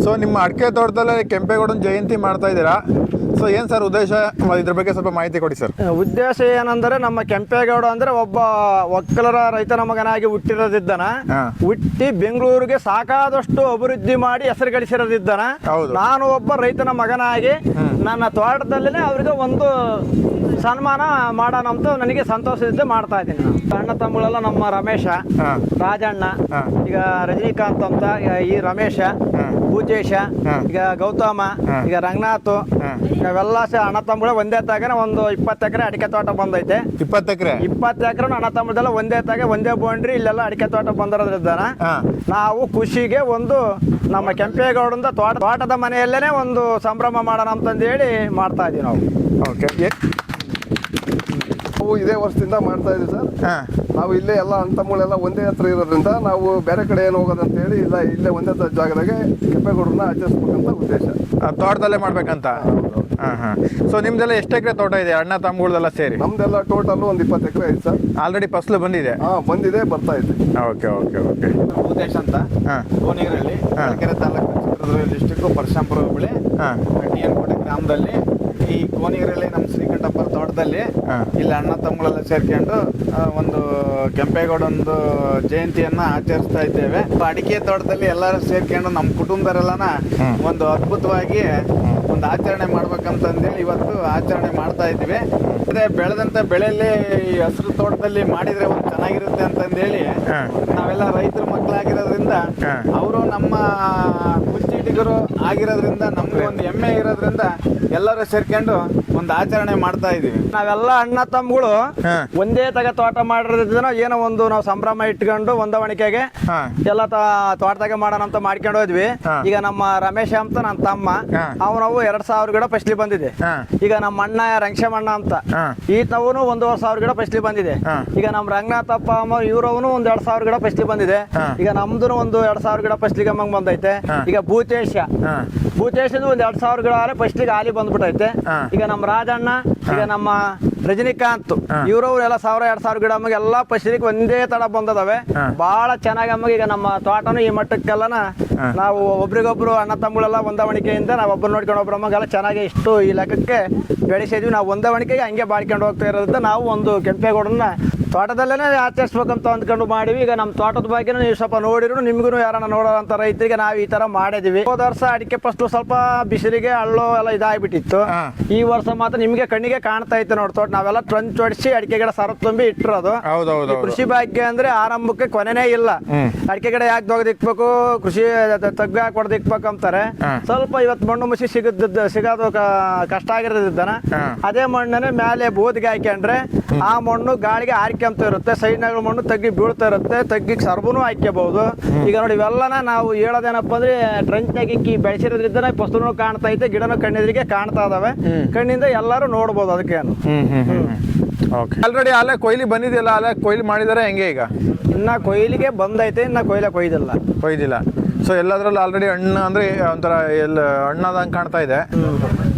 So ನಿಮ್ಮ ಅಡಿಕೆ ತೋಟದಲ್ಲಿ ಕೆಂಪೇಗೌಡನ ಜಯಂತಿ ಮಾಡ್ತಾ ಇದ್ದೀರಾ. ಸೊ ಏನು ಸರ್ ಉದ್ದೇಶ, ಇದ್ರ ಬಗ್ಗೆ ಸ್ವಲ್ಪ ಮಾಹಿತಿ ಕೊಡಿ ಸರ್. ಉದ್ದೇಶ ಏನಂದ್ರೆ ನಮ್ಮ ಕೆಂಪೇಗೌಡ ಅಂದ್ರೆ ಒಬ್ಬ ಒಕ್ಕಲರ ರೈತನ ಮಗನಾಗಿ ಹುಟ್ಟಿರೋದಿದ್ದಾನ. ಹುಟ್ಟಿ ಬೆಂಗಳೂರಿಗೆ ಸಾಕಾದಷ್ಟು ಅಭಿವೃದ್ಧಿ ಮಾಡಿ ಹೆಸರು ಗಳಿಸಿರೋದಿದ್ದಾನ. ನಾನು ಒಬ್ಬ ರೈತನ ಮಗನಾಗಿ ನನ್ನ ತೋಟದಲ್ಲೇ ಅವ್ರಿಗೆ ಒಂದು ಸನ್ಮಾನ ಮಾಡೋಣ ಅಂತ ನನಗೆ ಸಂತೋಷದಿಂದ ಮಾಡ್ತಾ ಇದ್ದೀನಿ. ಅಣ್ಣ ತಮ್ಮಗಳೆಲ್ಲ ನಮ್ಮ ರಮೇಶ, ರಾಜಣ್ಣ, ಈಗ ರಜನಿಕಾಂತ್ ಅಂತ, ಈ ರಮೇಶ, ಭೂತೇಶ, ಈಗ ಗೌತಮ, ಈಗ ರಂಗನಾಥ್, ಇವೆಲ್ಲ ಅಣ್ಣ ತಮ್ಮಗಳು ಒಂದೇ ತಾಗನೆ ಒಂದು 20 ಎಕರೆ ಅಡಿಕೆ ತೋಟ ಬಂದೈತೆ. 20 ಎಕರೆ ಅಣ್ಣ ತಮ್ಮದೆಲ್ಲ ಒಂದೇ ತಾಗೆ ಒಂದೇ ಬೌಂಡ್ರಿ ಇಲ್ಲೆಲ್ಲ ಅಡಿಕೆ ತೋಟ ಬಂದಿರೋದ್ರಿಂದ ನಾವು ಖುಷಿಗೆ ಒಂದು ನಮ್ಮ ಕೆಂಪೇಗೌಡಂದ ತೋಟದ ಮನೆಯಲ್ಲೇನೆ ಒಂದು ಸಂಭ್ರಮ ಮಾಡೋಣ ಅಂತಂದೇಳಿ ಮಾಡ್ತಾ ಇದೀವಿ ನಾವು. ಓಕೆ, ನಾವು ಇದೇ ವರ್ಷದಿಂದ ಮಾಡ್ತಾ ಇದೀವಿ ಸರ್. ನಾವು ಇಲ್ಲೇ ಎಲ್ಲ ಅಣ್ಣ ತಮ್ಮಗಳೆಲ್ಲ ಒಂದೇ ಹತ್ರ ಇರೋದ್ರಿಂದ ನಾವು ಬೇರೆ ಕಡೆ ಏನು ಹೋಗೋದಂತ ಹೇಳಿ ಇಲ್ಲೇ ಒಂದೇ ಜಾಗದಾಗೆ ಕೆಂಪೇಗೌಡರನ್ನ ಆಚರಿಸ್ಬೇಕಂತ ಉದ್ದೇಶ. ತೋಟದಲ್ಲೇ ಮಾಡ್ಬೇಕಂತ. ಸೊ ನಿಮ್ದೆಲ್ಲ ಎಷ್ಟು ಎಕರೆ ತೋಟ ಇದೆ ಅಣ್ಣ ತಮ್ಮಗಳದೆಲ್ಲ ಸೇರಿ? ನಮ್ದೆಲ್ಲ ಟೋಟಲ್ ಒಂದು 20 ಎಕರೆ ಐತೆ ಸರ್. ಆಲ್ರೆಡಿ ಫಸಲು ಬಂದಿದೆ? ಬಂದಿದೆ, ಬರ್ತಾ ಇದೆ. Okay okay okay. ಭೂತೇಶ್ ಅಂತ, ಕೋನಿಗರಲ್ಲಿ, ಕೆರೆ ತಾಲೂಕು, ಚಿತ್ರದುರ್ಗ ಡಿಸ್ಟಿಕ್, ಪರಶಂಪುರ ಹೋಬಳಿ, ಟಿಎನ್ಕೋಟೆ ಗ್ರಾಮದಲ್ಲಿ ಈ ಕೋನಿಗರಲ್ಲಿ ನಮ್ಮ ಶ್ರೀಕಂಠಪ್ಪರ ತೋಟದಲ್ಲಿ ಇಲ್ಲಿ ಅಣ್ಣ ತಮ್ಮಗಳೆಲ್ಲ ಸೇರ್ಕೊಂಡು ಒಂದು ಕೆಂಪೇಗೌಡಂದು ಜಯಂತಿಯನ್ನ ಆಚರಿಸ್ತಾ ಇದ್ದೇವೆ. ಅಡಿಕೆ ತೋಟದಲ್ಲಿ ಎಲ್ಲರೂ ಸೇರ್ಕೊಂಡು ನಮ್ಮ ಕುಟುಂಬದವರೆಲ್ಲನ ಒಂದು ಅದ್ಭುತವಾಗಿ ಒಂದು ಆಚರಣೆ ಮಾಡ್ಬೇಕಂತಂದೇಳಿ ಇವತ್ತು ಆಚರಣೆ ಮಾಡ್ತಾ ಇದ್ವಿ. ಅದೇ ಬೆಳೆದಂತ ಬೆಳೆಯಲ್ಲಿ ಈ ಹಸಿರು ತೋಟದಲ್ಲಿ ಮಾಡಿದ್ರೆ ಒಂದು ಚೆನ್ನಾಗಿರುತ್ತೆ ಅಂತಂದೇಳಿ ನಾವೆಲ್ಲ ರೈತರ ಮಕ್ಕಳಾಗಿರೋದ್ರಿಂದ ಅವರು ನಮ್ಮ ಕುಂಚಿಟಿಗರು ಆಗಿರೋದ್ರಿಂದ ನಮ್ಗೆ ಒಂದು ಹೆಮ್ಮೆ ಇರೋದ್ರಿಂದ ಎಲ್ಲರೂ ಸೇರ್ಕೊಂಡು ಒಂದು ಆಚರಣೆ ಮಾಡ್ತಾ ಇದೀವಿ. ನಾವೆಲ್ಲ ಅಣ್ಣ ತಮ್ಮಗಳು ಒಂದೇ ತಗ ತೋಟ ಮಾಡಿರೋದ್ರಿಂದ ಏನೋ ಒಂದು ನಾವು ಸಂಭ್ರಮ ಇಟ್ಕೊಂಡು ಹೊಂದಾವಣಿಕೆಗೆ ಎಲ್ಲ ತೋಟದಾಗ ಮಾಡೋಣ ಅಂತ ಮಾಡ್ಕೊಂಡು ಹೋದ್ವಿ. ಈಗ ನಮ್ಮ ರಮೇಶ ಅಂತ ನನ್ನ ತಮ್ಮ, ಅವನವು 2000 ಗಿಡ ಫಸ್ಲಿ ಬಂದಿದೆ. ಈಗ ನಮ್ಮ ಅಣ್ಣ ರಂಗಶಮಣ್ಣ ಅಂತ ಈತವನು 1,500 ಗಿಡ ಫಸ್ಲಿ ಬಂದಿದೆ. ಈಗ ನಮ್ಮ ರಂಗನಾಥಪ್ಪ ಅಮ್ಮ ಇವ್ರವನು 1,200 ಗಿಡ ಫಸ್ಲಿ ಬಂದಿದೆ. ಈಗ ನಮ್ದು ಒಂದು 2,000 ಗಿಡ ಫಸ್ಲಿಗೆ ಬಂದೈತೆ. ಈಗ ಭೂತೇಶದ 2,000 ಗಿಡ ಫಸ್ಲಿಗೆ ಹಾಲಿ ಬಂದ್ಬಿಟ್ಟೈತೆ. ಈಗ ನಮ್ಮ ರಾಜಣ್ಣ, ಈಗ ನಮ್ಮ ರಜನಿಕಾಂತ್ ಇವರು ಎಲ್ಲ 1,000-2,000 ಗಿಡ ಎಲ್ಲ ಫಸ್ಲಿಗೆ ಒಂದೇ ತಡ ಬಂದದವೆ. ಬಹಳ ಚೆನ್ನಾಗಿ ಅಮ್ಮಗೆ ಈಗ ನಮ್ಮ ತೋಟನು ಈ ಮಟ್ಟಕ್ಕೆಲ್ಲನ ನಾವು ಒಬ್ರಿಗೊಬ್ರು ಅಣ್ಣ ತಮ್ಮಗಳೆಲ್ಲ ಹೊಂದಾವಣಿಕೆಯಿಂದ ನಾವು ಒಬ್ಬರು ನೋಡ್ಕೊಂಡು ಒಬ್ಬರು ಅಮ್ಮಗೆಲ್ಲ ಚೆನ್ನಾಗಿ ಇಷ್ಟು ಈ ಲೆಕ್ಕಕ್ಕೆ ಬೆಳೆಸಿದ್ವಿ. ನಾವು ಹೊಂದಾವಣಿಕೆಗೆ ಹಂಗೆ ಬಾಳ್ಕೊಂಡು ಹೋಗ್ತಾ ಇರೋದ್ರಿಂದ ನಾವು ಒಂದು ಕೆಂಪೇಗೌಡನ ತೋಟದಲ್ಲೇ ಆಚರಿಸ್ಬೇಕಂತ ಅಂದ್ಕೊಂಡು ಮಾಡಿವಿ. ಈಗ ನಮ್ಮ ತೋಟದ ಬಗ್ಗೆ ನೀವು ಸ್ವಲ್ಪ ನೋಡಿದ್ರು ನಿಮ್ಗೂ ಯಾರನ್ನ ನೋಡೋಂಥ ರೈತರಿಗೆ ನಾವು ಈ ತರ ಮಾಡಿದೀವಿ. ಹೋದ ವರ್ಷ ಅಡಿಕೆ ಫಸ್ಟ್ ಸ್ವಲ್ಪ ಬಿಸಿಲಿಗೆ ಹಳ್ಳು ಎಲ್ಲ ಇದಾಗ್ಬಿಟ್ಟಿತ್ತು. ಈ ವರ್ಷ ಮಾತ್ರ ನಿಮ್ಗೆ ಕಣ್ಣಿಗೆ ಕಾಣ್ತಾ ಇತ್ತು ನೋಡಿ ತೋಟ. ನಾವೆಲ್ಲ ಟ್ರಂಚ್ ಹೊಡಿಸಿ ಅಡಿಕೆ ಗಿಡ ಸರ ತುಂಬಿ ಇಟ್ಟಿರೋದು. ಕೃಷಿ ಭಾಗ್ಯ ಅಂದ್ರೆ ಆರಂಭಕ್ಕೆ ಕೊನೆನೇ ಇಲ್ಲ. ಅಡಿಕೆ ಗಿಡ ಯಾಕೆ ದೊಗದಿಕ್ಬೇಕು, ಕೃಷಿ ತಗ್ಗು ಹಾಕಿ ಹೊಡೆದಿಕ್ಬೇಕು ಅಂತಾರೆ. ಸ್ವಲ್ಪ ಇವತ್ತು ಮಣ್ಣು ಮುಸಿ ಸಿಗೋದು ಕಷ್ಟ ಆಗಿರೋದಿದ್ದಾನ. ಅದೇ ಮಣ್ಣನ್ನೇ ಮೇಲೆ ಬೋದಿಗೆ ಹಾಕ್ಯಂಡ್ರೆ ಆ ಮಣ್ಣು ಗಾಳಿಗೆ ಹಾರ್ಕೊಂತ ಇರುತ್ತೆ. ಸೈಡ್ನಾಗ ಮಣ್ಣು ತಗ್ಗಿ ಬೀಳ್ತಾ ಇರುತ್ತೆ. ತಗ್ಗಿಗೆ ಸರ್ಬನು ಹಾಕ್ಯಬಹುದು. ಈಗ ನೋಡಿ ಇವೆಲ್ಲನ ನಾವು ಹೇಳೋದೇನಪ್ಪ ಅಂದ್ರೆ ಟ್ರಂಚ್ನಾಗ ಇಕ್ಕಿ ಬೆಳೆಸಿರೋದ್ರಿಂದ ಫಸಲು ಕಾಣ್ತಾ ಐತೆ, ಗಿಡನೂ ಕಣ್ಣೆದ್ರಿಗೆ ಕಾಣ್ತಾ ಇದಾವೆ. ಕಣ್ಣಿಂದ ಎಲ್ಲರೂ ನೋಡ್ಬೋದು. ಅದಕ್ಕೇನು ಆಲ್ರೆಡಿ ಅಲ್ಲೇ ಕೊಯ್ಲಿ ಬಂದಿದೆಯಲ್ಲ, ಅಲ್ಲೇ ಕೊಯ್ಲಿ ಮಾಡಿದಾರೆ ಹೆಂಗೆ? ಈಗ ಇನ್ನ ಕೊಯ್ಲಿಗೆ ಬಂದೈತೆ, ಇನ್ನ ಕೊಯ್ದಿಲ್ಲ. ಸೊ ಎಲ್ಲದ್ರಲ್ಲೂ ಆಲ್ರೆಡಿ ಹಣ್ಣು ಅಂದ್ರೆ ಒಂಥರ ಎಲ್ಲ ಹಣ್ಣಾದಂಗೆ ಕಾಣ್ತಾ ಇದೆ.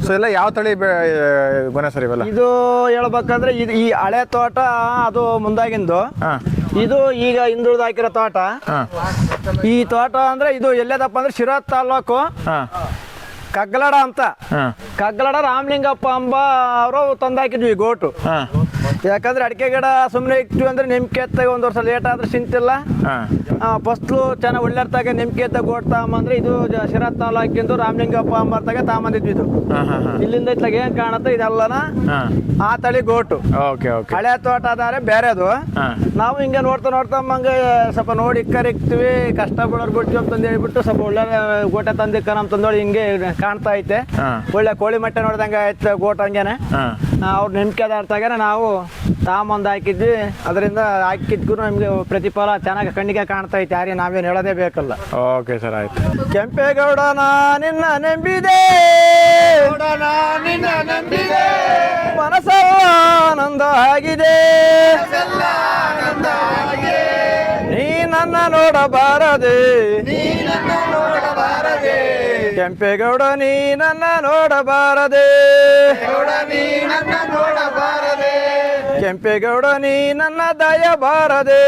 ಸೊ ಎಲ್ಲ ಯಾವ ತಳಿ ಗೊನೆ ಸರ್ ಇವೆಲ್ಲ? ಇದು ಹೇಳ್ಬೇಕಂದ್ರೆ ಇದು ಈ ಹಳೆ ತೋಟ, ಅದು ಮುಂದಾಗಿಂದು. ಇದು ಈಗ ಹಿಂದುಳಿದು ಹಾಕಿರೋ ತೋಟ. ಈ ತೋಟ ಅಂದ್ರೆ ಇದು ಎಲ್ಲದಪ್ಪ ಅಂದ್ರೆ ಶಿರಾ ತಾಲೂಕು ಕಗ್ಗಲಡ ಅಂತ. ಕಗ್ಗಲಡ ರಾಮಲಿಂಗಪ್ಪ ಅಂಬ ಅವರು ತಂದಾಕಿದ್ವಿ ಗೋಟು. ಯಾಕಂದ್ರೆ ಅಡಿಕೆ ಗಿಡ ಸುಮ್ಮನೆ ಇಕ್ತೀವಿ ಅಂದ್ರೆ ನಿಮ್ಕೆ ಎತ್ತಾಗ ಒಂದ್ ವರ್ಷ ಲೇಟ್ ಆದ್ರೆ ಚಿಂತಿಲ್ಲ. ಫಸ್ಲು ಚೆನ್ನಾಗಿ ಒಳ್ಳೆರ್ತಾಗ ನಿಮ್ಕೆ ಎತ್ತ ಗೋಟ್ ತಗೊಂಬಂದ್ರೆ ಇದು ಶಿರಾ ತಾಲೂಕಿಂದು ರಾಮಲಿಂಗಪ್ಪ ಅಂಬರ್ತಾಗ ತಗೊಂಬಂದಿದ್ವಿ. ಇದು ಇಲ್ಲಿಂದ ಇತ್ಲಾಗ ಏನ್ ಕಾಣುತ್ತೆ ಇದೆಲ್ಲನ ಆ ತಳಿ ಗೋಟು. ಹಳೆ ತೋಟ ಅದಾರೆ ಬೇರೆದು. ನಾವು ಹಿಂಗೆ ನೋಡ್ತಾ ಹಂಗೆ ಸ್ವಲ್ಪ ನೋಡಿ ಇಕ್ಕರಿಕ್ತಿವಿ, ಕಷ್ಟ ಬೀಳೋರ್ ಬಿಡ್ತೀವಿ ಅಂತಂದು ಹೇಳ್ಬಿಟ್ಟು ಸ್ವಲ್ಪ ಒಳ್ಳೆ ಗೋಟೆ ತಂದಿಕ್ಕ ಅಂತಂದೇಳಿ ಹಿಂಗೆ ಕಾಣ್ತಾ ಐತೆ. ಒಳ್ಳೆ ಕೋಳಿ ಮಟ್ಟೆ ನೋಡ್ದಂಗೆ ಐತೆ ಗೋಟ್ ಹಂಗೇನೆ. ಅವ್ರು ನಿಮ್ಕೆದಾರ್ತಾಗನೆ ನಾವು ತಾಮಂದು ಹಾಕಿದ್ವಿ. ಅದರಿಂದ ಹಾಕಿದ್ಗೂ ನಮ್ಗೆ ಪ್ರತಿಫಲ ಚೆನ್ನಾಗಿ ಕಣ್ಣಿಗೆ ಕಾಣ್ತಾ ಐತೆ. ಯಾರಿಗೆ ನಾವೇನು ಹೇಳೋದೇ ಬೇಕಲ್ಲ. ಓಕೆ ಸರ್, ಆಯ್ತು. ಕೆಂಪೇಗೌಡ ನಿನ್ನ ನಂಬಿದೆ, ಮನಸ್ಸ ಆನಂದ ಆಗಿದೆ. ನೀ ನನ್ನ ನೋಡಬಾರದೆ, ಕೆಂಪೇಗೌಡ ನೀ ನನ್ನ ನೋಡಬಾರದೆ. ಕೆಂಪೇಗೌಡ ನೀ ನನ್ನ ದಯ ಬಾರದೆ.